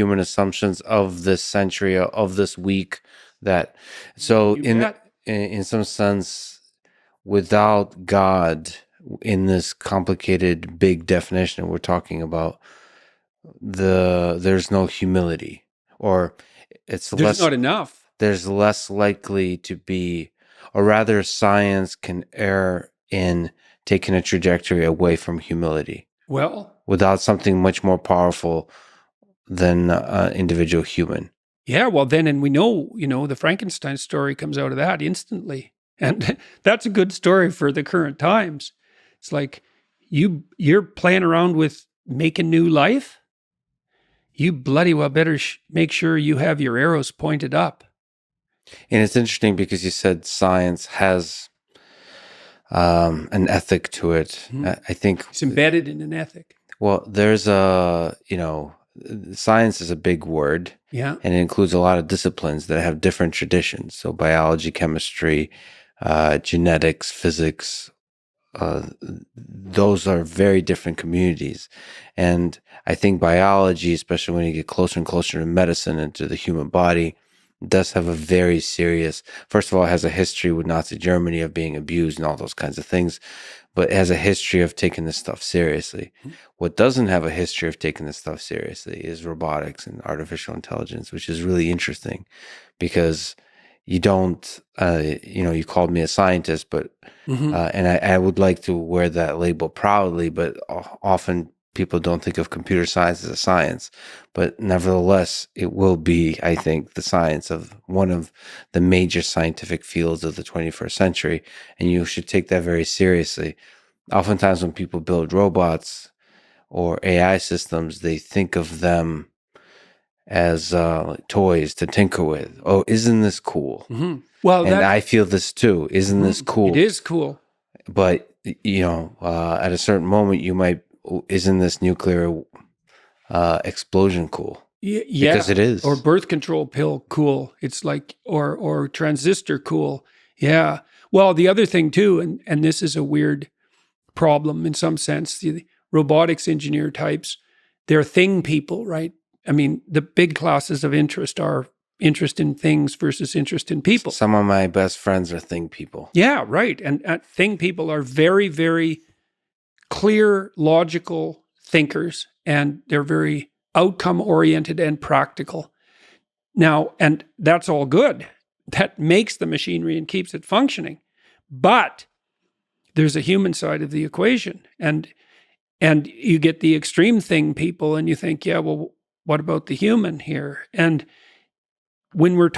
human assumptions of this century, of this week. That so You in bet. in some sense, without God in this complicated big definition we're talking about, there's no humility, or it's There's less not enough. there's less likely to be, or rather science can err in taking a trajectory away from humility Well, without something much more powerful than individual human. yeah, well then, and we know, the Frankenstein story comes out of that instantly. And that's a good story for the current times. It's like you're playing around with making new life. You bloody well better make sure you have your arrows pointed up. And it's interesting because you said science has an ethic to it. I think It's embedded in an ethic. well, there's science is a big word. Yeah. And it includes a lot of disciplines that have different traditions. So biology, chemistry, genetics, physics, those are very different communities. And I think biology, especially when you get closer and closer to medicine and to the human body, does have a very serious, first of all, it has a history with Nazi Germany of being abused and all those kinds of things, but it has a history of taking this stuff seriously. What doesn't have a history of taking this stuff seriously is robotics and artificial intelligence, which is really interesting because you don't, you called me a scientist, but, and I would like to wear that label proudly, but often people don't think of computer science as a science, but nevertheless, it will be, I think, the science of one of the major scientific fields of the 21st century, and you should take that very seriously. Oftentimes when people build robots or AI systems, they think of them as toys to tinker with. Oh, isn't this cool? Well, and I feel this too. Isn't this cool? It is cool. But, at a certain moment, you might, isn't this nuclear explosion cool? Yeah, because it is. Or birth control pill cool. It's like, or transistor cool. Yeah. Well, the other thing too, and this is a weird problem in some sense, the robotics engineer types, they're thing people, right? I mean, the big classes of interest are interest in things versus interest in people. Some of my best friends are thing people. Yeah, right. And thing people are very, very clear, logical thinkers, and they're very outcome oriented and practical. Now, and that's all good. That makes the machinery and keeps it functioning. But there's a human side of the equation. And you get the extreme thing people, and you think, yeah, well, what about the human here? And when we've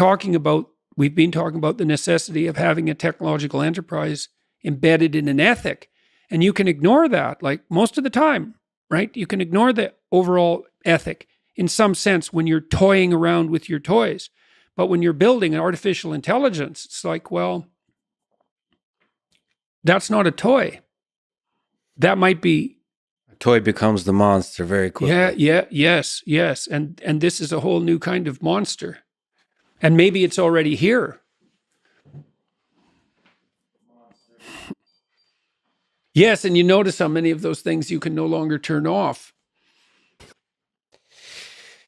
been talking about the necessity of having a technological enterprise embedded in an ethic, and you can ignore that, like most of the time, right? You can ignore the overall ethic in some sense when you're toying around with your toys. But when you're building an artificial intelligence, it's like, well, that's not a toy. That might be... A toy becomes the monster very quickly. Yes. And this is a whole new kind of monster. And maybe it's already here. Yes, and you notice how many of those things you can no longer turn off.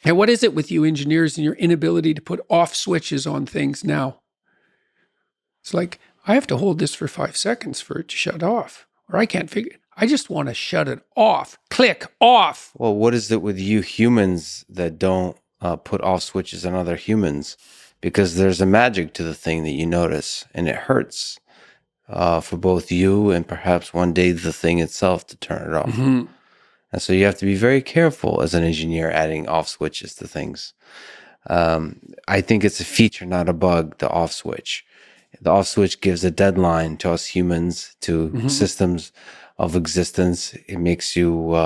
And what is it with you engineers and your inability to put off switches on things now? It's like, I have to hold this for 5 seconds for it to shut off. Or I can't figure, I just want to shut it off. Click, off. Well, what is it with you humans that don't put off switches on other humans? Because there's a magic to the thing that you notice, and it hurts for both you and perhaps one day the thing itself to turn it off. And so you have to be very careful as an engineer adding off switches to things. I think it's a feature, not a bug, the off switch. The off switch gives a deadline to us humans, to systems of existence. It makes you,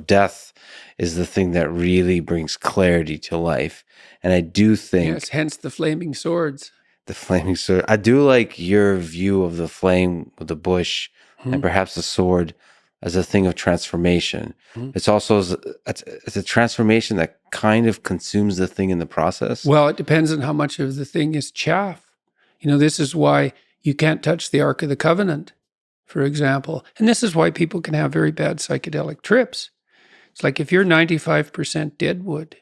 death is the thing that really brings clarity to life. And I do think... Yes, hence the flaming swords. The flaming sword. I do like your view of the flame with the bush and perhaps the sword as a thing of transformation. It's also it's a transformation that kind of consumes the thing in the process. Well, it depends on how much of the thing is chaff. This is why you can't touch the Ark of the Covenant, for example. And this is why people can have very bad psychedelic trips. It's like if you're 95% deadwood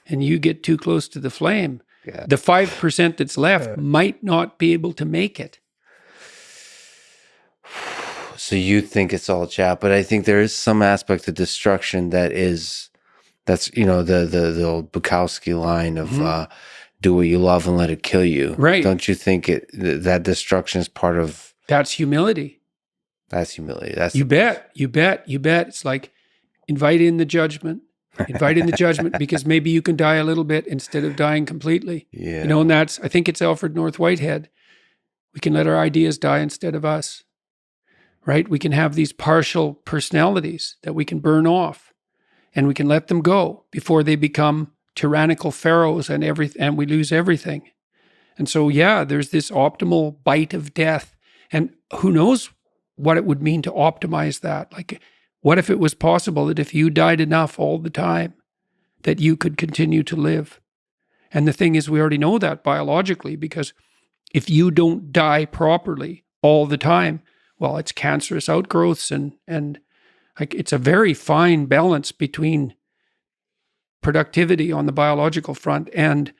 and you get too close to the flame, Yeah. the 5% that's left might not be able to make it. So you think it's all chat, but I think there is some aspect of destruction that's the old Bukowski line of do what you love and let it kill you. Right. Don't you think that destruction is part of That's humility. that's humility? You bet. It's like invite in the judgment. Invite in the judgment because maybe you can die a little bit instead of dying completely. Yeah. And I think it's Alfred North Whitehead. We can let our ideas die instead of us, right? We can have these partial personalities that we can burn off and we can let them go before they become tyrannical pharaohs and we lose everything. And so, there's this optimal bite of death. And who knows what it would mean to optimize that? Like, what if it was possible that if you died enough all the time, that you could continue to live? And the thing is, we already know that biologically, because if you don't die properly all the time, well, it's cancerous outgrowths and like it's a very fine balance between productivity on the biological front and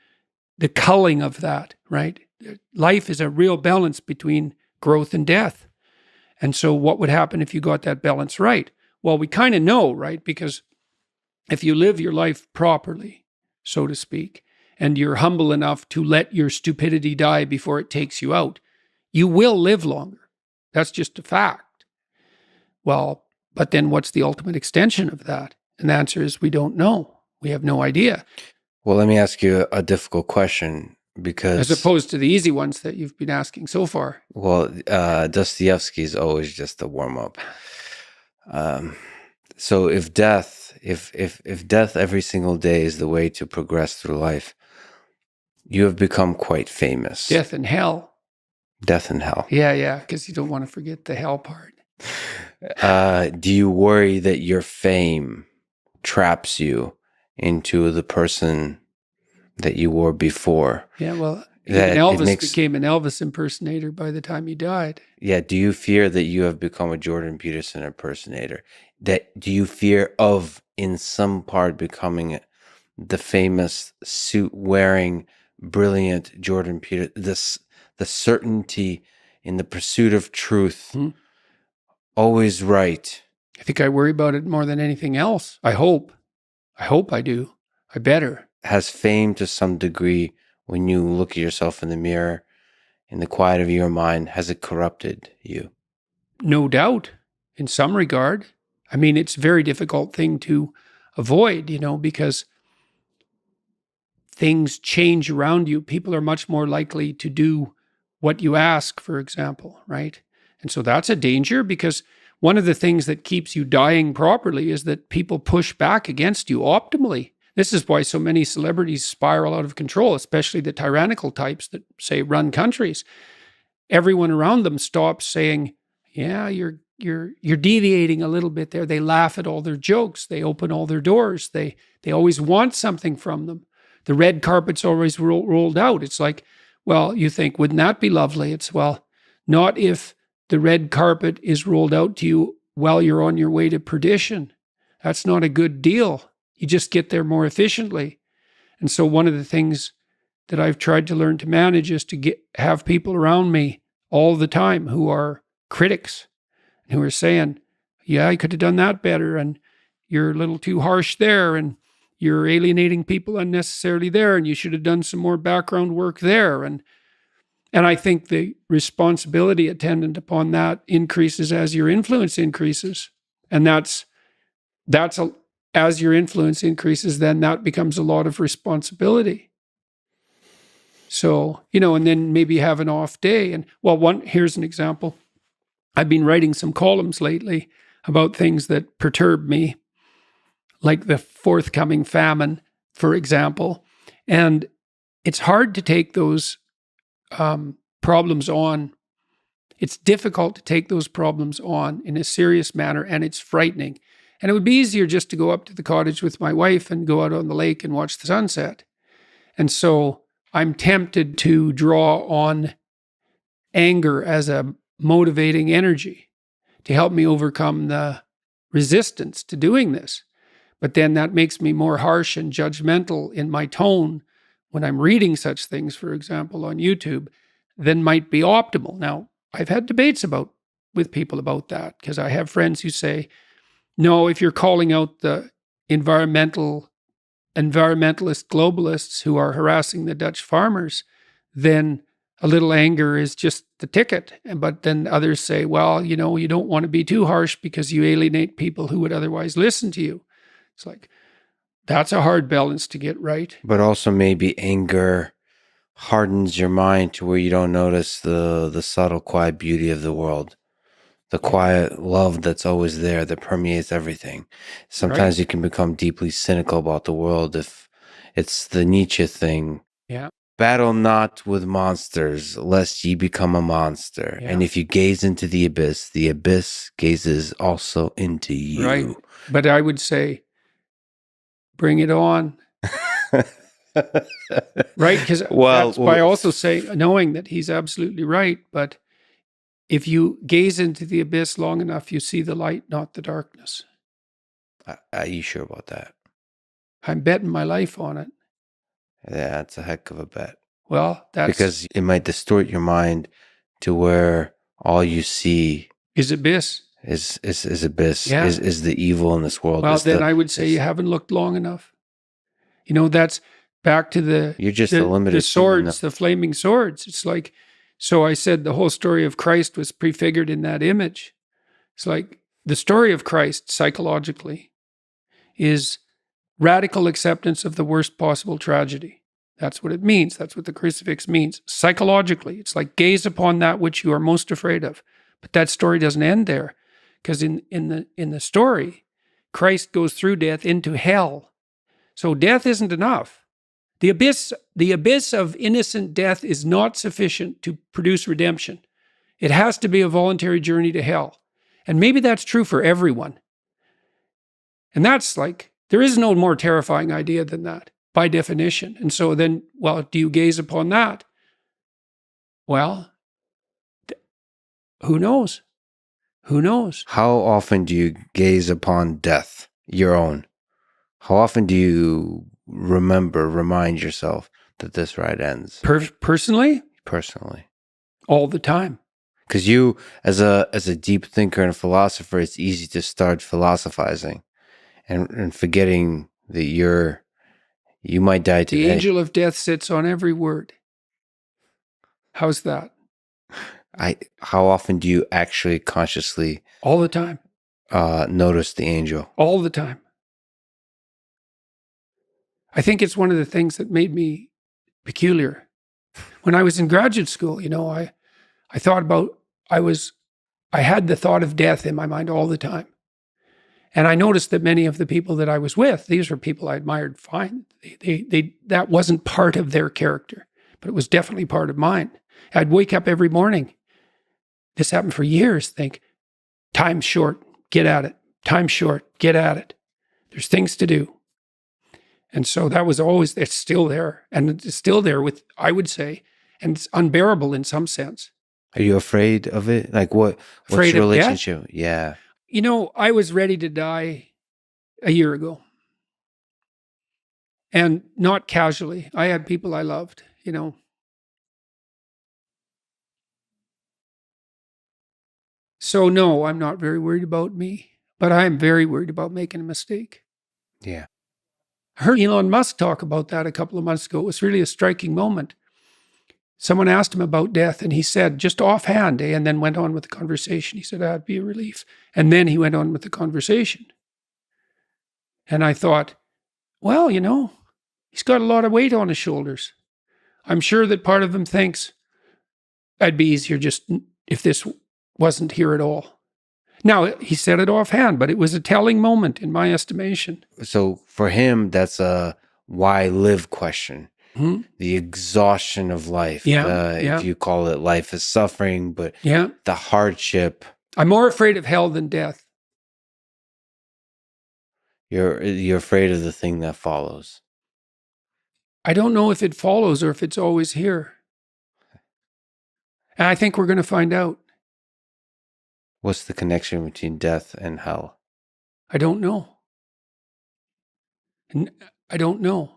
the culling of that, right? Life is a real balance between growth and death. And so what would happen if you got that balance right? Well, we kind of know, right? Because if you live your life properly, so to speak, and you're humble enough to let your stupidity die before it takes you out, you will live longer. That's just a fact. Well, but then what's the ultimate extension of that? And the answer is we don't know. We have no idea. Well, let me ask you a difficult question because as opposed to the easy ones that you've been asking so far. Well, Dostoevsky is always just a warm up. So if death every single day is the way to progress through life, you have become quite famous. Death and hell. Death and hell. Yeah, because you don't want to forget the hell part. Do you worry that your fame traps you into the person that you were before? Yeah, well, even Elvis became an Elvis impersonator by the time he died. Yeah, do you fear that you have become a Jordan Peterson impersonator? Do you fear of, in some part, becoming the famous suit-wearing, brilliant Jordan Peterson? The certainty in the pursuit of truth, always right. I think I worry about it more than anything else. I hope I do. I better. Has fame to some degree, when you look at yourself in the mirror, in the quiet of your mind, has it corrupted you? No doubt, in some regard. I mean, it's a very difficult thing to avoid, because things change around you. People are much more likely to do what you ask, for example, right? And so that's a danger, because one of the things that keeps you dying properly is that people push back against you optimally. This is why so many celebrities spiral out of control, especially the tyrannical types that, say, run countries. Everyone around them stops saying, yeah, you're deviating a little bit there. They laugh at all their jokes. They open all their doors. They always want something from them. The red carpet's always rolled out. It's like, well, you think, wouldn't that be lovely? It's, well, not if the red carpet is rolled out to you while you're on your way to perdition. That's not a good deal. You just get there more efficiently. And so one of the things that I've tried to learn to manage is to have people around me all the time who are critics and who are saying, yeah, I could have done that better, and you're a little too harsh there, and you're alienating people unnecessarily there, and you should have done some more background work there. And I think the responsibility attendant upon that increases as your influence increases. And as your influence increases, then that becomes a lot of responsibility. So, and then maybe have an off day. And here's an example. I've been writing some columns lately about things that perturb me, like the forthcoming famine, for example. And it's hard to take those problems on. It's difficult to take those problems on in a serious manner, and it's frightening. And it would be easier just to go up to the cottage with my wife and go out on the lake and watch the sunset. And so I'm tempted to draw on anger as a motivating energy to help me overcome the resistance to doing this. But then that makes me more harsh and judgmental in my tone when I'm reading such things, for example, on YouTube, than might be optimal. Now, I've had debates with people about that, because I have friends who say, no, if you're calling out the environmentalist globalists who are harassing the Dutch farmers, then a little anger is just the ticket. But then others say, well, you don't want to be too harsh because you alienate people who would otherwise listen to you. It's like, that's a hard balance to get right. But also maybe anger hardens your mind to where you don't notice the subtle, quiet beauty of the world. The quiet love that's always there, that permeates everything. Sometimes you can become deeply cynical about the world if it's the Nietzsche thing. Yeah. Battle not with monsters, lest ye become a monster. Yeah. And if you gaze into the abyss gazes also into you. Right. But I would say, bring it on. Right? Because that's by also knowing that he's absolutely right. But if you gaze into the abyss long enough, you see the light, not the darkness. Are you sure about that? I'm betting my life on it. Yeah, that's a heck of a bet. Well, that's because it might distort your mind to where all you see is abyss. Is abyss. Yeah. Is the evil in this world. Well, then I would say you haven't looked long enough. That's back to the swords, the flaming swords. It's like, so I said the whole story of Christ was prefigured in that image. It's like the story of Christ psychologically is radical acceptance of the worst possible tragedy. That's what it means. That's what the crucifix means. Psychologically, it's like gaze upon that which you are most afraid of. But that story doesn't end there, because in the story, Christ goes through death into hell. So death isn't enough. The abyss of innocent death is not sufficient to produce redemption. It has to be a voluntary journey to hell. And maybe that's true for everyone. And that's like, there is no more terrifying idea than that, by definition. And so then, well, do you gaze upon that? Well, who knows? Who knows? How often do you gaze upon death, your own? How often do you remind yourself that this ride ends? Personally? Personally. All the time. Because you, as a deep thinker and philosopher, it's easy to start philosophizing and forgetting that you might die today. The angel of death sits on every word. How's that? How often do you actually consciously all the time notice the angel? All the time. I think it's one of the things that made me peculiar. When I was in graduate school, I thought about, I had the thought of death in my mind all the time. And I noticed that many of the people that I was with, these were people I admired fine. That wasn't part of their character, but it was definitely part of mine. I'd wake up every morning. This happened for years. Think, time's short, get at it. Time's short, get at it. There's things to do. And so that was always, it's still there. And it's still there with, I would say, and it's unbearable in some sense. Are you afraid of it? Like what's your relationship? Death? Yeah. I was ready to die a year ago. And not casually. I had people I loved, So no, I'm not very worried about me, but I'm very worried about making a mistake. Yeah. I heard Elon Musk talk about that a couple of months ago. It was really a striking moment. Someone asked him about death, and he said, just offhand, and then went on with the conversation. He said, that'd be a relief. And then he went on with the conversation. And I thought, well, he's got a lot of weight on his shoulders. I'm sure that part of him thinks, it'd be easier just if this wasn't here at all. Now, he said it offhand, but it was a telling moment in my estimation. So for him, that's a why live question. Mm-hmm. The exhaustion of life. If you call it life is suffering, but the hardship. I'm more afraid of hell than death. You're afraid of the thing that follows. I don't know if it follows or if it's always here. And I think we're going to find out. What's the connection between death and hell? I don't know. And I don't know.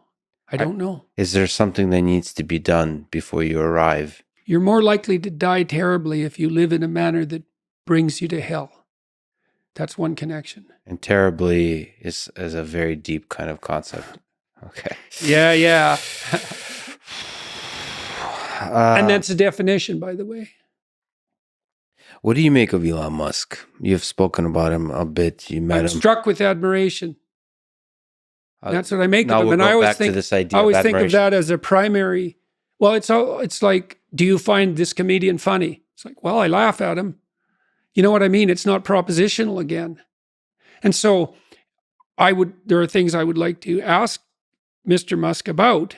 I don't know. Is there something that needs to be done before you arrive? You're more likely to die terribly if you live in a manner that brings you to hell. That's one connection. And terribly is a very deep kind of concept. Okay. Yeah. And that's a definition, by the way. What do you make of Elon Musk? You've spoken about him a bit. You met I'm him. struck with admiration. That's what I make now of him. we'll And go I always back to think, this idea I always of think of admiration. that as a primary. Well, it's like, do you find this comedian funny? It's like, well, I laugh at him. You know what I mean? It's not propositional again. And so there are things I would like to ask Mr. Musk about.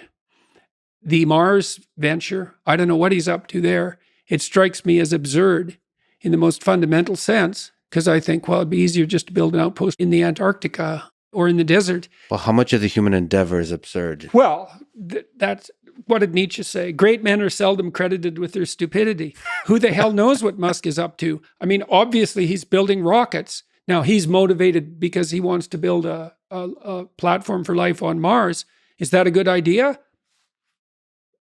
The Mars venture, I don't know what he's up to there. It strikes me as absurd in the most fundamental sense, because I think, well, it'd be easier just to build an outpost in the Antarctica or in the desert. Well, how much of the human endeavor is absurd? Well, that's what did Nietzsche say? Great men are seldom credited with their stupidity. Who the hell knows what Musk is up to? I mean, obviously he's building rockets. Now he's motivated because he wants to build a platform for life on Mars. Is that a good idea?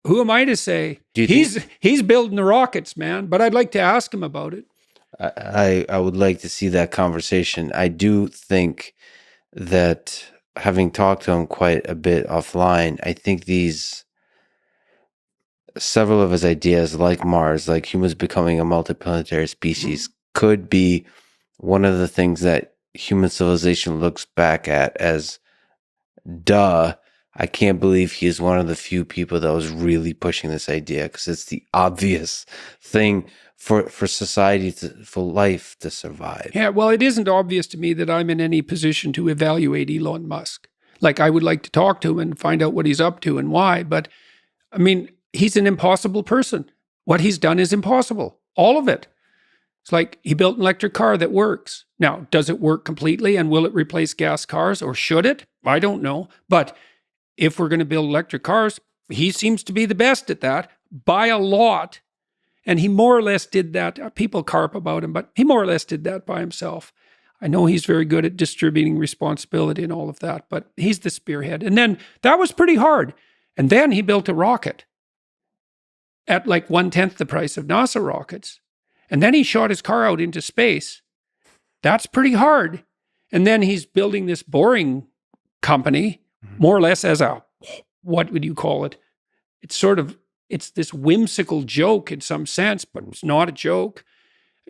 Who am I to say? He's building the rockets, man. But I'd like to ask him about it. I would like to see that conversation. I do think that, having talked to him quite a bit offline, I think several of his ideas, like Mars, like humans becoming a multiplanetary species, could be one of the things that human civilization looks back at as, duh, I can't believe he is one of the few people that was really pushing this idea, because it's the obvious thing for society, for life to survive. Yeah, well, it isn't obvious to me that I'm in any position to evaluate Elon Musk. Like, I would like to talk to him and find out what he's up to and why. But, I mean, he's an impossible person. What he's done is impossible. All of it. It's like he built an electric car that works. Now, does it work completely, and will it replace gas cars, or should it? I don't know. But if we're going to build electric cars, he seems to be the best at that by a lot. And he more or less did that. People carp about him, but he more or less did that by himself. I know he's very good at distributing responsibility and all of that, but he's the spearhead. And then that was pretty hard. And then he built a rocket at like 1/10 the price of NASA rockets. And then he shot his car out into space. That's pretty hard. And then he's building this boring company, more or less as what would you call it? It's this whimsical joke in some sense, but it's not a joke.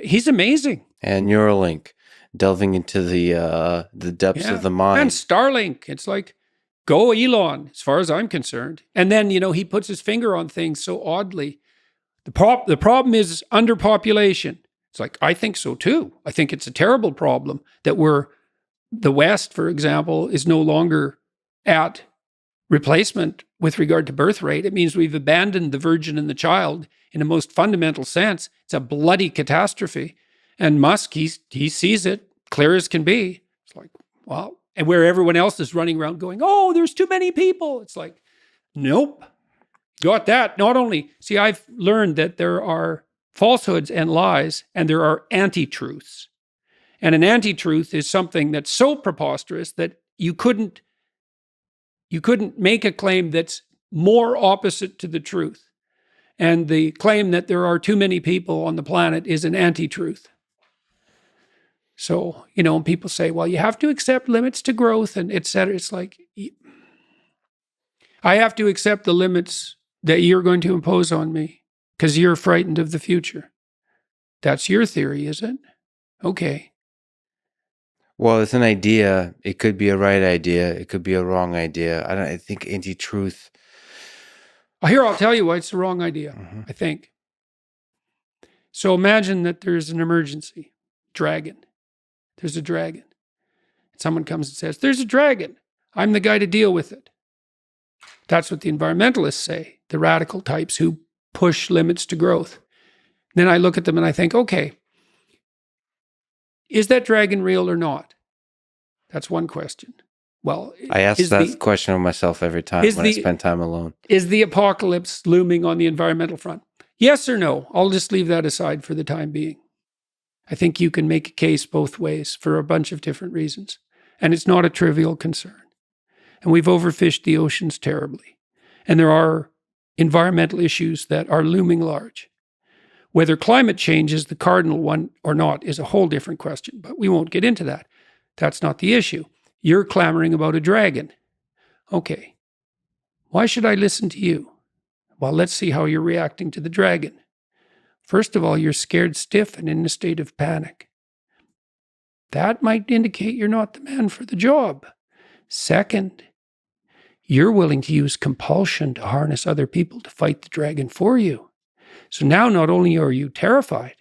He's amazing. And Neuralink, delving into the depths of the mind. And Starlink, it's like, go Elon, as far as I'm concerned. And then, he puts his finger on things so oddly. The problem is underpopulation. It's like, I think so too. I think it's a terrible problem that the West, for example, is no longer at replacement with regard to birth rate. It means we've abandoned the virgin and the child in a most fundamental sense. It's a bloody catastrophe. And Musk, he sees it clear as can be. It's like, well, and where everyone else is running around going, oh, there's too many people. It's like, nope. Got that. Not only, see, I've learned that there are falsehoods and lies, and there are anti-truths. And an anti-truth is something that's so preposterous that you couldn't make a claim that's more opposite to the truth. And the claim that there are too many people on the planet is an anti-truth. So, people say, well, you have to accept limits to growth and et cetera. It's like, I have to accept the limits that you're going to impose on me because you're frightened of the future. That's your theory, is it? Okay. Well, it's an idea. It could be a right idea. It could be a wrong idea. I think anti-truth. Here, I'll tell you why it's the wrong idea, I think. So imagine that there's an emergency. Dragon. There's a dragon. Someone comes and says, there's a dragon. I'm the guy to deal with it. That's what the environmentalists say, the radical types who push limits to growth. Then I look at them and I think, okay, is that dragon real or not? That's one question. Well, I ask that question of myself every time when I spend time alone. Is the apocalypse looming on the environmental front? Yes or no? I'll just leave that aside for the time being. I think you can make a case both ways for a bunch of different reasons. And it's not a trivial concern. and we've overfished the oceans terribly. And there are environmental issues that are looming large. Whether climate change is the cardinal one or not is a whole different question, but we won't get into that. That's not the issue. You're clamoring about a dragon. Okay, why should I listen to you? Well, let's see how you're reacting to the dragon. First of all, you're scared stiff and in a state of panic. That might indicate you're not the man for the job. Second, you're willing to use compulsion to harness other people to fight the dragon for you. So now not only are you terrified,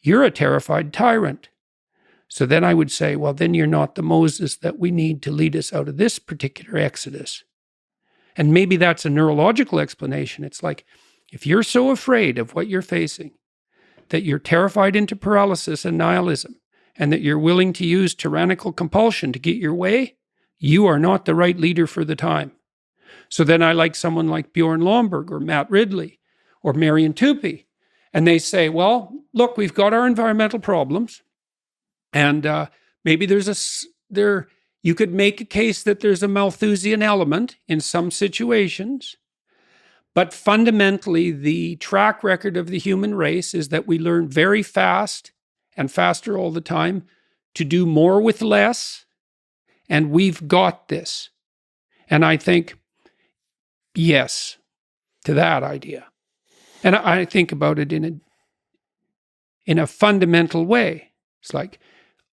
you're a terrified tyrant. So then I would say, well, then you're not the Moses that we need to lead us out of this particular exodus. And maybe that's a neurological explanation. It's like, if you're so afraid of what you're facing, that you're terrified into paralysis and nihilism, and that you're willing to use tyrannical compulsion to get your way, you are not the right leader for the time. So then I like someone like Bjorn Lomborg or Matt Ridley or Marion Tupy. And they say, well, look, we've got our environmental problems. And maybe you could make a case that there's a Malthusian element in some situations. But fundamentally, the track record of the human race is that we learn very fast and faster all the time to do more with less. And we've got this. And I think, yes, to that idea. And I think about it in a fundamental way. It's like,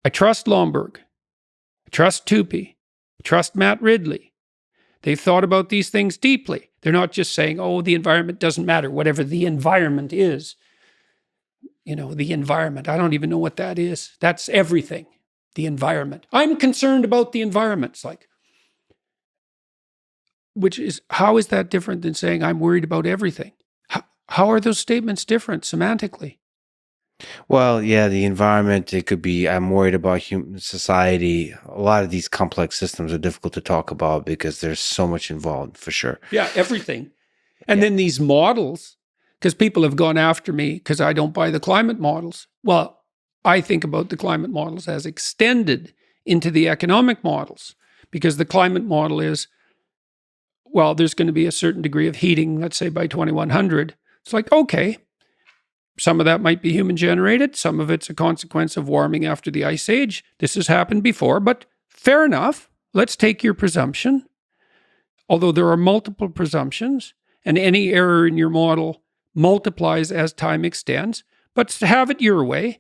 I trust Lomborg. I trust Tupy. I trust Matt Ridley. They've thought about these things deeply. They're not just saying, oh, the environment doesn't matter, whatever the environment is. You know, the environment. I don't even know what that is. That's everything. The environment. I'm concerned about the environment. It's like, how is that different than saying I'm worried about everything? How are those statements different semantically? Well, yeah, the environment, it could be, I'm worried about human society. A lot of these complex systems are difficult to talk about because there's so much involved, for sure. Yeah, everything. And then these models, because people have gone after me because I don't buy the climate models. Well, I think about the climate models as extended into the economic models, because the climate model is, well, there's going to be a certain degree of heating, let's say by 2100. It's like, okay, some of that might be human generated. Some of it's a consequence of warming after the ice age. This has happened before, but fair enough. Let's take your presumption. Although there are multiple presumptions, and any error in your model multiplies as time extends, but to have it your way.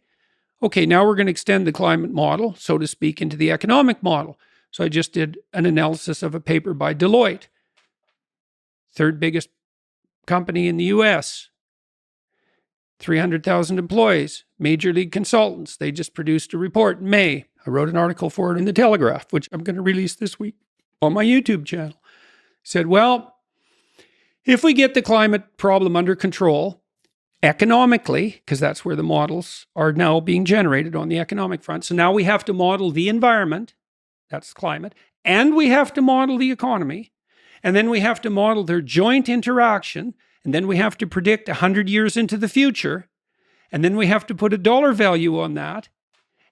Okay, now we're going to extend the climate model, so to speak, into the economic model. So I just did an analysis of a paper by Deloitte, third biggest company in the US, 300,000 employees, major league consultants. They just produced a report in May. I wrote an article for it in the Telegraph, which I'm going to release this week on my YouTube channel. Said, well, if we get the climate problem under control economically, because that's where the models are now being generated on the economic front. So now we have to model the environment, that's climate, and we have to model the economy, and then we have to model their joint interaction, and then we have to predict 100 years into the future, and then we have to put a dollar value on that,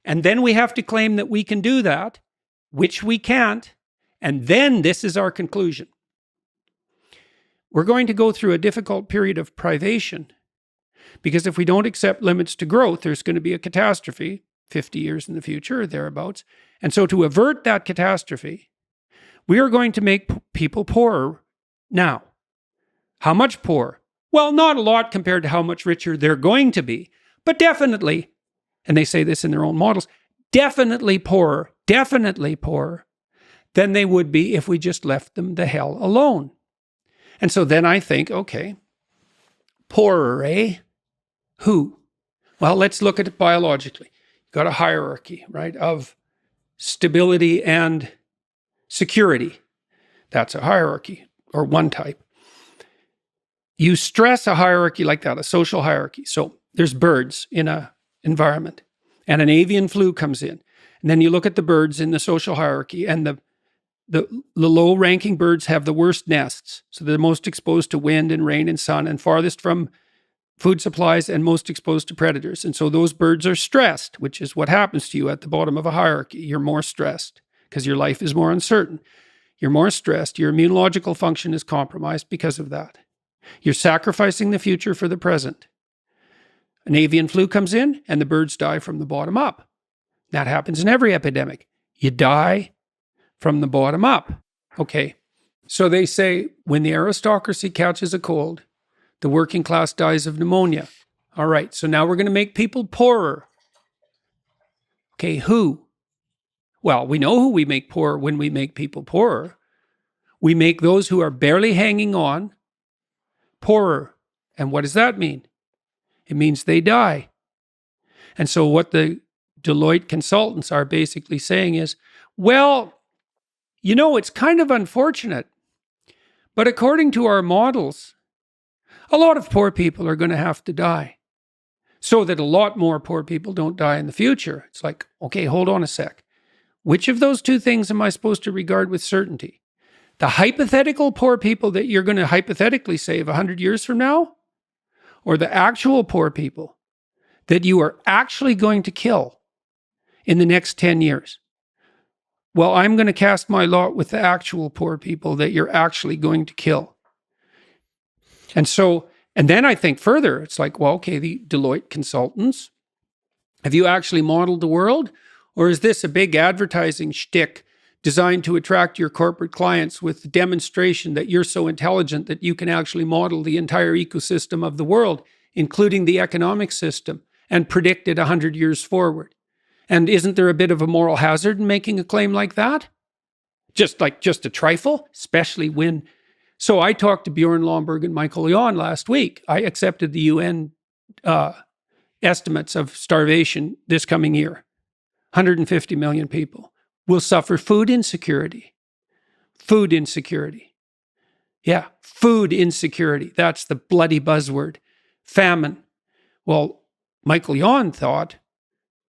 and then we have to claim that we can do that, which we can't, and then this is our conclusion. We're going to go through a difficult period of privation, because if we don't accept limits to growth, there's going to be a catastrophe 50 years in the future or thereabouts. And so to avert that catastrophe, we are going to make people poorer now. How much poorer? Well, not a lot compared to how much richer they're going to be, but definitely, and they say this in their own models, definitely poorer than they would be if we just left them the hell alone. And so then I think, okay, poorer, eh? Who? Well, let's look at it biologically. You've got a hierarchy, right, of stability and security. That's a hierarchy, or one type. You stress a hierarchy like that, a social hierarchy. So there's birds in an environment, and an avian flu comes in. And then you look at the birds in the social hierarchy, and the low-ranking birds have the worst nests. So they're most exposed to wind and rain and sun, and farthest from food supplies, and most exposed to predators. And so those birds are stressed, which is what happens to you at the bottom of a hierarchy. You're more stressed because your life is more uncertain. You're more stressed. Your immunological function is compromised because of that. You're sacrificing the future for the present. An avian flu comes in and the birds die from the bottom up. That happens in every epidemic. You die from the bottom up. Okay. So they say when the aristocracy catches a cold, the working class dies of pneumonia. All right. So now we're going to make people poorer. Okay. Who? Well, we know who we make poorer when we make people poorer. We make those who are barely hanging on poorer. And what does that mean? It means they die. And so what the Deloitte consultants are basically saying is, well, you know, it's kind of unfortunate, but according to our models, a lot of poor people are going to have to die so that a lot more poor people don't die in the future. It's like, okay, hold on a sec. Which of those two things am I supposed to regard with certainty? The hypothetical poor people that you're going to hypothetically save 100 years from now? Or the actual poor people that you are actually going to kill in the next 10 years? Well, I'm going to cast my lot with the actual poor people that you're actually going to kill. And then I think further, it's like, well, okay, the Deloitte consultants, have you actually modeled the world? Or is this a big advertising shtick designed to attract your corporate clients with the demonstration that you're so intelligent that you can actually model the entire ecosystem of the world, including the economic system, and predict it 100 years forward? And isn't there a bit of a moral hazard in making a claim like that? Just a trifle, especially when... So I talked to Bjorn Lomborg and Michael Jan last week. I accepted the UN estimates of starvation this coming year. 150 million people will suffer food insecurity. Food insecurity. Yeah, food insecurity. That's the bloody buzzword. Famine. Well, Michael Jan thought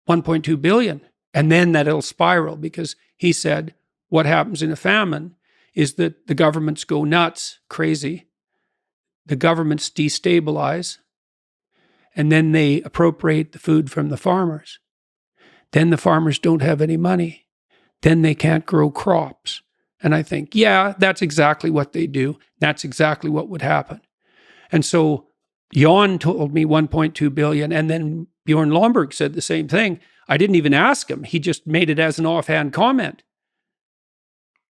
1.2 billion. And then that it'll spiral because he said what happens in a famine is that the governments go nuts, crazy. The governments destabilize. And then they appropriate the food from the farmers. Then the farmers don't have any money. Then they can't grow crops. And I think, yeah, that's exactly what they do. That's exactly what would happen. And so Jan told me 1.2 billion. And then Bjorn Lomborg said the same thing. I didn't even ask him. He just made it as an offhand comment.